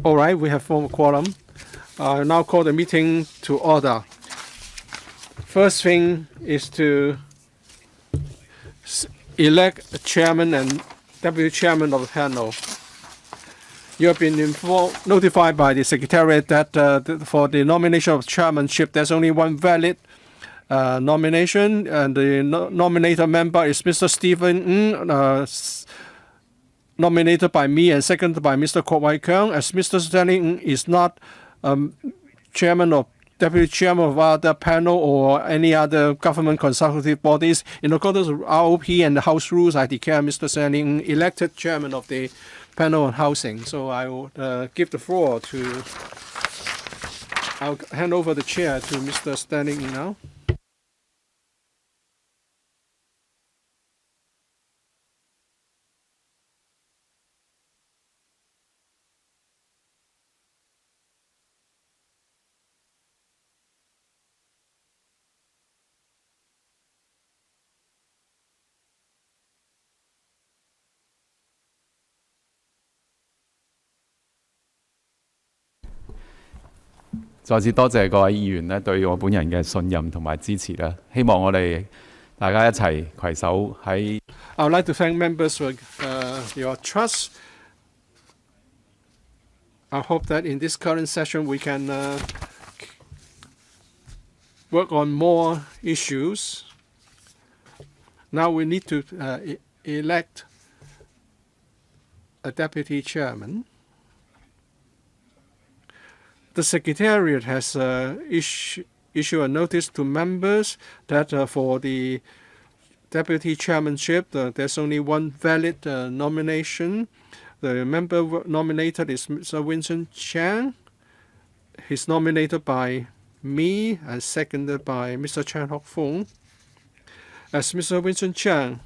All right, we have formed a quorum. I now call the meeting to order. First thing is to elect a chairman and deputy chairman of the panel. You have been notified by the secretariat that for the nomination of chairmanship, there's only one valid nomination, and the nominator member is Mr. Stephen Ng, nominated by me and seconded by Mr. Kwok Wai Keung. As Mr. Stanley Ng is not chairman or deputy chairman of other panel or any other government consultative bodies, in accordance with ROP and the House rules, I declare Mr. Stanley Ng elected chairman of the panel on housing. So I will give the floor to, I'll hand over the chair to Mr. Stanley Ng now.再次多謝各位議員咧對我本人嘅信任同埋支持啦，希望我哋大家一齊攜手喺。I would like to thank members for your trust. I hope that in this current session we can work on more issues. Now we need to elect a deputy chairman. The Secretariat has issued a notice to members that for the deputy chairmanship, there's only one valid nomination. The member nominated is Mr. Vincent Chang. He's nominated by me and seconded by Mr. Chan Hock Fung. As Mr. Vincent Chang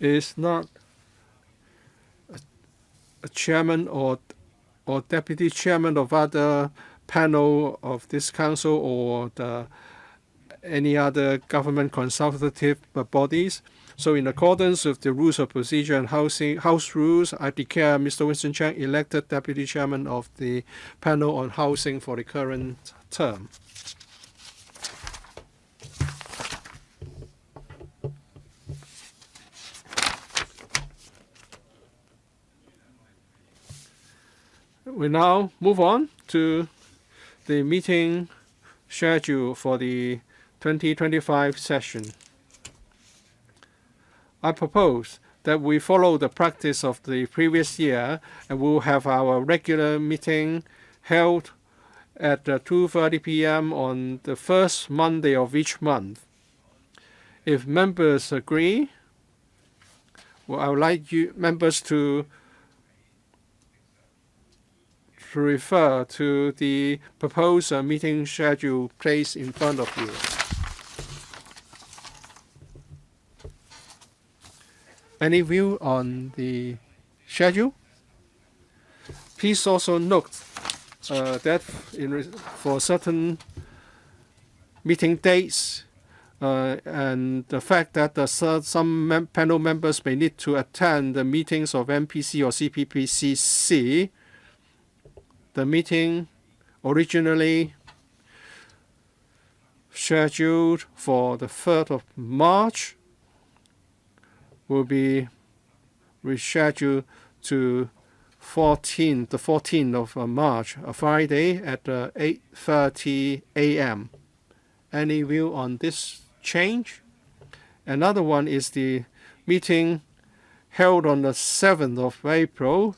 is not a chairman or deputy chairman of other panel of this council or any other government consultative bodies. So in accordance with the rules of procedure and House rules, I declare Mr. Winston Chang elected deputy chairman of the panel on housing for the current term. We now move on to the meeting schedule for the 2025 session. I propose that we follow the practice of the previous year and we'll have our regular meeting held at 2:30 p.m. on the first Monday of each month. If members agree, well, I would like you members to refer to the proposed meeting schedule placed in front of you. Any view on the schedule? Please also note that for certain meeting dates and the fact that some panel members may need to attend the meetings of MPC or CPPCC, the meeting originally scheduled for the 3rd of March will be rescheduled to the 14th of March, a Friday at 8:30 a.m. Any view on this change? Another one is the meeting held on the 7th of April.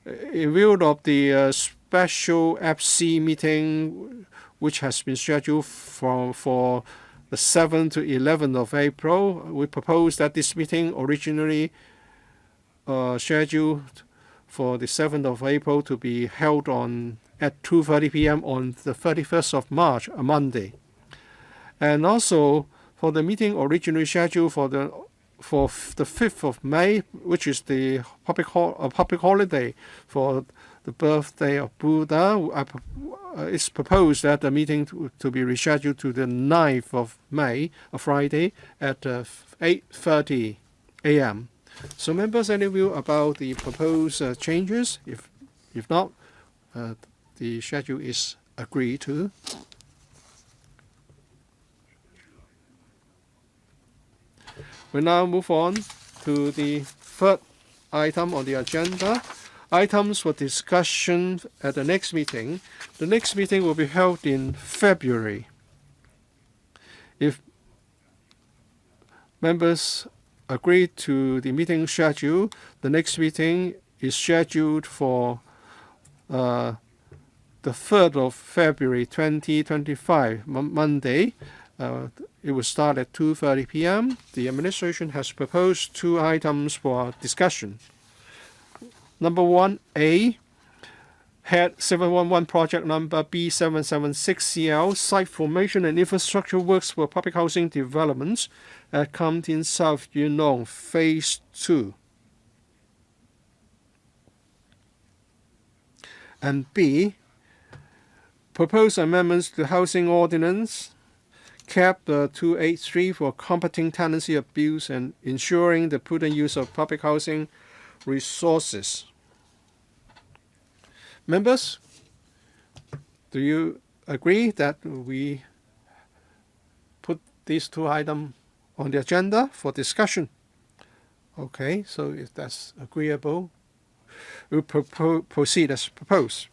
In view of the special FC meeting, which has been scheduled for the 7th to 11th of April, we propose that this meeting originally scheduled for the 7th of April to be held at 2:30 p.m. on the 31st of March, a Monday. And also for the meeting originally scheduled for the 5th of May, which is the public holiday for the birthday of Buddha, it's proposed that the meeting to be rescheduled to the 9th of May, a Friday, at 8:30 a.m. So members, any view about the proposed changes? If not, the schedule is agreed to. We now move on to the third item on the agenda. Items for discussion at the next meeting. The next meeting will be held in February. If members agree to the meeting schedule, the next meeting is scheduled for the 3rd of February 2025, Monday. It will start at 2:30 p.m. The administration has proposed 2 items for discussion. Number 1A, Head 711 project number B776CL, site formation and infrastructure works for public housing developments at Kam Tin South Yuen Long Phase 2. And B, propose amendments to the housing ordinance, Cap 283 for combating tenancy abuse and ensuring the prudent use of public housing resources. Members, do you agree that we put these 2 items on the agenda for discussion? Okay, so if that's agreeable, we'll proceed as proposed.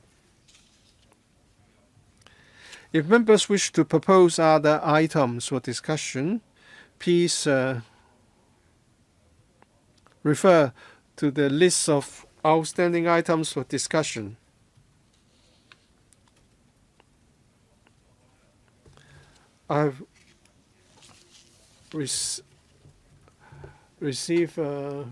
If members wish to propose other items for discussion, please refer to the list of outstanding items for discussion. I've received a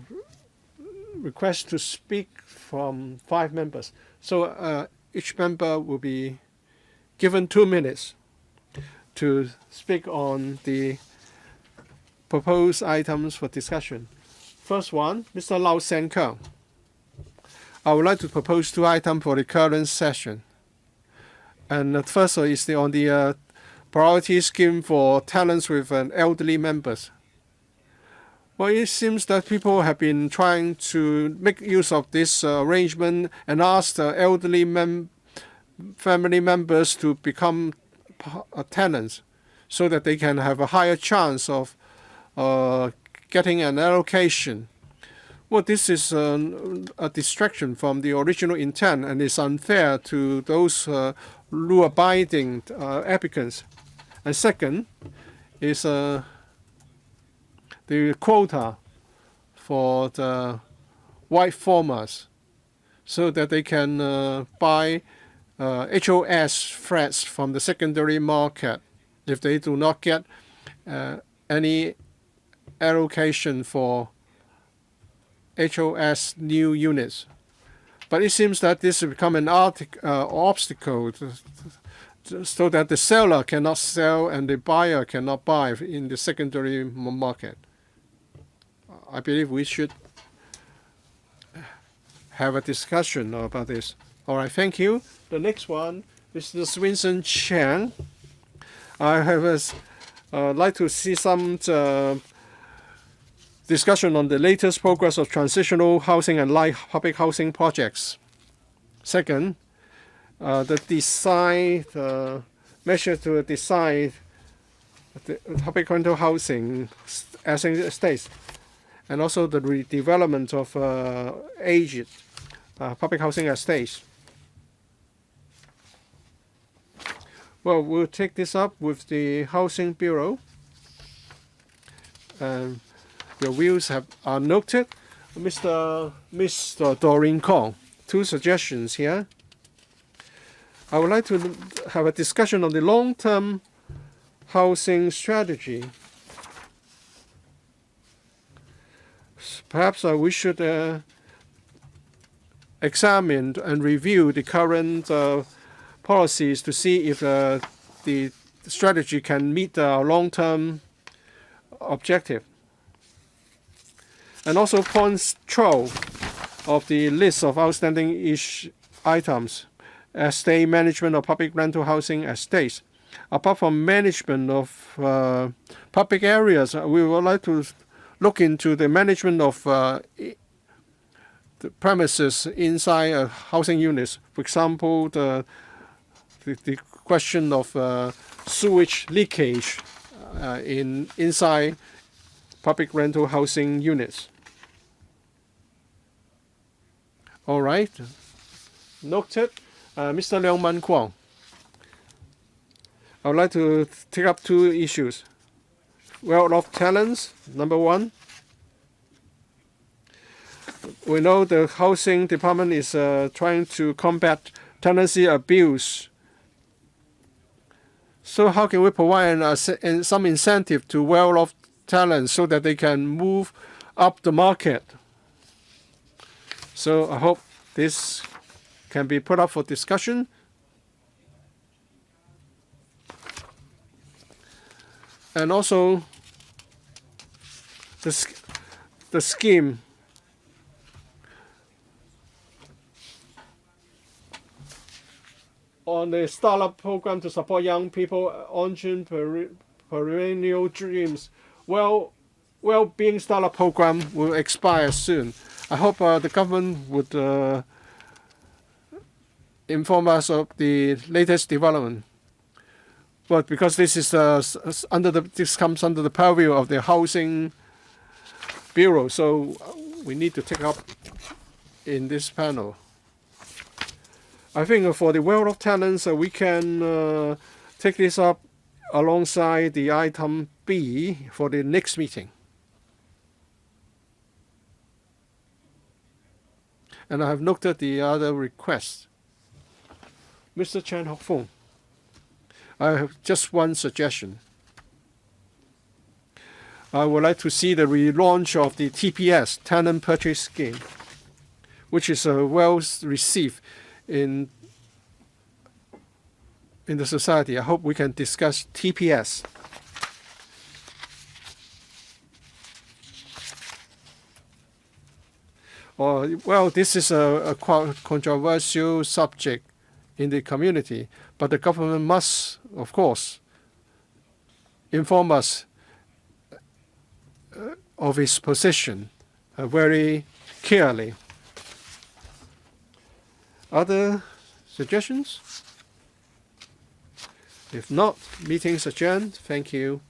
request to speak from 5 members. So each member will be given 2 minutes to speak on the proposed items for discussion. First one, Mr. Lau Sen Keung. I would like to propose 2 items for the current session. And the first is on the priority scheme for tenants with elderly members. Well, it seems that people have been trying to make use of this arrangement and ask the elderly family members to become tenants so that they can have a higher chance of getting an allocation. Well, this is a distraction from the original intent and is unfair to those law-abiding applicants. And second is the quota for the white formers so that they can buy HOS flats from the secondary market if they do not get any allocation for HOS new units. But it seems that this has become an obstacle so that the seller cannot sell and the buyer cannot buy in the secondary market. I believe we should have a discussion about this. All right, thank you. The next one, Mr. Swinson Chang. I have like to see some discussion on the latest progress of transitional housing and light public housing projects. Second, the measure to decide the public rental housing as estates, and also the redevelopment of aged public housing estates. Well, we'll take this up with the Housing Bureau. The views are noted. Mr. Doreen Kong, 2 suggestions here. I would like to have a discussion on the long-term housing strategy. Perhaps we should examine and review the current policies to see if the strategy can meet our long-term objective. And also point 12 of the list of outstanding items. Estate management of public rental housing estates. Apart from management of public areas, we would like to look into the management of the premises inside a housing units. For example, the question of sewage leakage inside public rental housing units. All right. Noted. Mr. Leung Man Kwong. I would like to take up two issues. Wealth of talents, number one. We know the housing department is trying to combat tenancy abuse. So how can we provide some incentive to well-off talents so that they can move up the market? So I hope this can be put up for discussion. And also the scheme on the startup program to support young people entrepreneurial dreams. Well-being startup program will expire soon. I hope the government would inform us of the latest development. But because this is this comes under the purview of the Housing Bureau, so we need to take up in this panel. I think for the wealth of talents, we can take this up alongside the item B for the next meeting. And I have noted the other requests. Mr. Chan Hock Fung, I have just one suggestion. I would like to see the relaunch of the TPS, Tenant Purchase Scheme, which is well received in the society. I hope we can discuss TPS. Well, this is a quite controversial subject in the community, but the government must, of course, inform us of its position very clearly. Other suggestions? If not, meeting's adjourned. Thank you.